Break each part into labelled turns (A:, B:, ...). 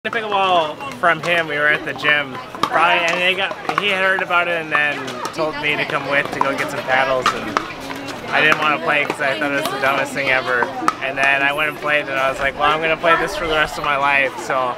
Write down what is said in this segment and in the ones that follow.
A: The pickleball from him, we were at the gym, probably, and he had heard about it and then told me to come with to go get some paddles, and I didn't want to play because I thought it was the dumbest thing ever. And then I went and played, and I was like, well, I'm going to play this for the rest of my life, so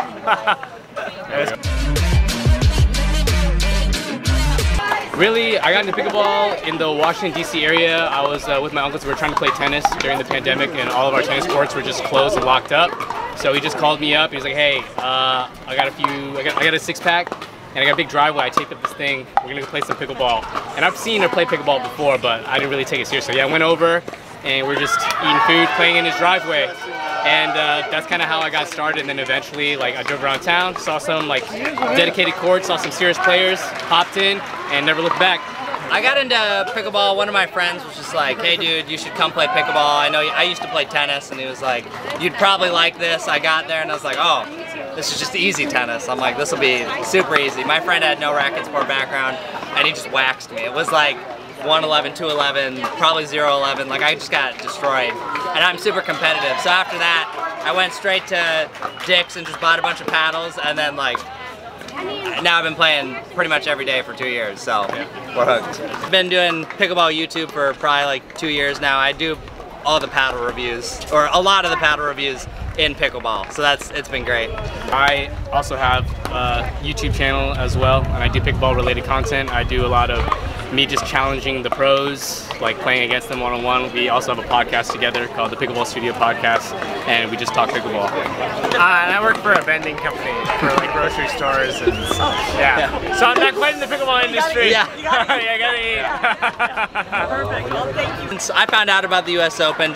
B: Really, I got into pickleball in the Washington, D.C. area. I was with my uncles. We were trying to play tennis during the pandemic, and all of our tennis courts were just closed and locked up. So he just called me up. He was like, "Hey, I got a six-pack, and I got a big driveway. I taped up this thing. We're gonna go play some pickleball." And I've seen her play pickleball before, but I didn't really take it seriously. Yeah, I went over, and we're just eating food, playing in his driveway. And that's kind of how I got started. And then eventually, like, I drove around town, saw some like dedicated courts, saw some serious players, hopped in, and never looked back.
C: I got into pickleball. One of my friends was just like, "Hey dude, you should come play pickleball. I know I used to play tennis," and he was like, "You'd probably like this." I got there and I was like, "Oh, this is just easy tennis." I'm like, "This will be super easy." My friend had no racket sport background, and he just waxed me. It was like 111, 211, probably 011. Like, I just got destroyed, and I'm super competitive. So after that, I went straight to Dick's and just bought a bunch of paddles, and then like, now I've been playing pretty much every day for 2 years, so we're hooked. I've been doing pickleball YouTube for probably like 2 years now. I do all the paddle reviews, or a lot of the paddle reviews in pickleball, so it's been great.
B: I also have a YouTube channel as well, and I do pickleball related content. I do a lot of me just challenging the pros, like playing against them one-on-one. We also have a podcast together called the Pickleball Studio Podcast, and we just talk pickleball.
A: And I work for a vending company for like grocery stores, and yeah. So I'm not quite in the pickleball industry.
C: Yeah.
A: I gotta eat.
C: Perfect. Well, thank you. So I found out about the U.S. Open.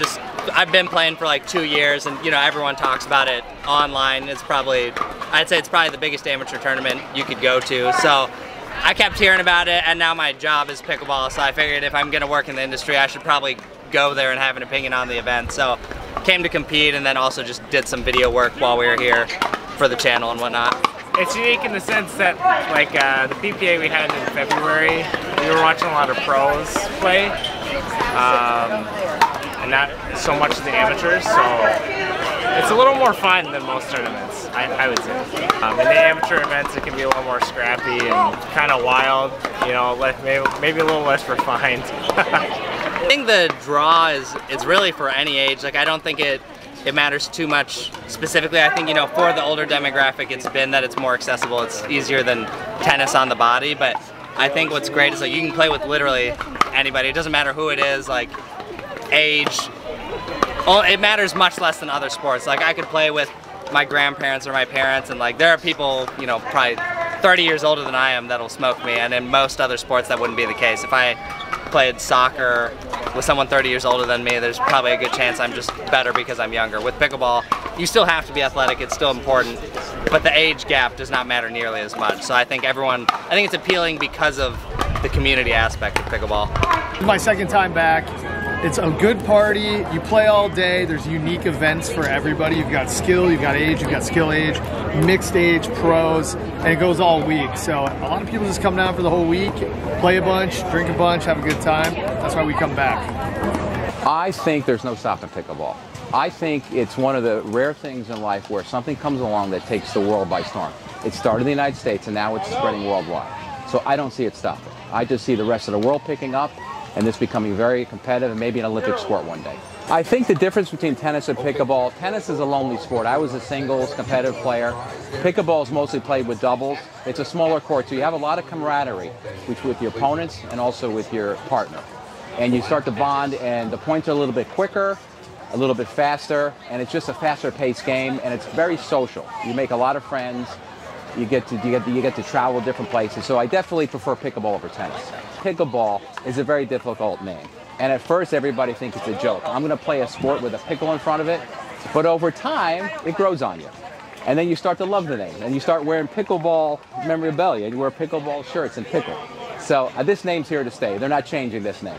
C: I've been playing for like 2 years, and you know, everyone talks about it online. I'd say it's probably the biggest amateur tournament you could go to. So I kept hearing about it, and now my job is pickleball, so I figured if I'm gonna work in the industry, I should probably go there and have an opinion on the event. So came to compete, and then also just did some video work while we were here for the channel and whatnot.
A: It's unique in the sense that, like, the PPA we had in February, we were watching a lot of pros play, and not so much the amateurs, so it's a little more fun than most tournaments, I would say. In the amateur events, it can be a little more scrappy and kind of wild, you know, maybe a little less refined.
C: I think the draw it's really for any age. Like, I don't think it matters too much specifically. I think, you know, for the older demographic, it's been that it's more accessible. It's easier than tennis on the body, but I think what's great is like you can play with literally anybody. It doesn't matter who it is, like age. It matters much less than other sports. Like, I could play with my grandparents or my parents, and like there are people, you know, probably 30 years older than I am that'll smoke me, and in most other sports that wouldn't be the case. If I played soccer with someone 30 years older than me, there's probably a good chance I'm just better because I'm younger. With pickleball, you still have to be athletic, it's still important, but the age gap does not matter nearly as much. So I think it's appealing because of the community aspect of pickleball.
D: My second time back. It's a good party, you play all day, there's unique events for everybody. You've got skill, you've got age, you've got skill age, mixed age, pros, and it goes all week. So a lot of people just come down for the whole week, play a bunch, drink a bunch, have a good time. That's why we come back.
E: I think there's no stopping pickleball. I think it's one of the rare things in life where something comes along that takes the world by storm. It started in the United States and now it's spreading worldwide. So I don't see it stopping. I just see the rest of the world picking up, and this becoming very competitive and maybe an Olympic sport one day. I think the difference between tennis and pickleball, tennis is a lonely sport. I was a singles competitive player. Pickleball is mostly played with doubles. It's a smaller court, so you have a lot of camaraderie with your opponents and also with your partner. And you start to bond, and the points are a little bit quicker, a little bit faster, and it's just a faster paced game, and it's very social. You make a lot of friends. You get to travel different places, so I definitely prefer pickleball over tennis. Pickleball is a very difficult name, and at first everybody thinks it's a joke. I'm going to play a sport with a pickle in front of it, but over time it grows on you, and then you start to love the name, and you start wearing pickleball memorabilia. You wear pickleball shirts and pickle. So this name's here to stay. They're not changing this name.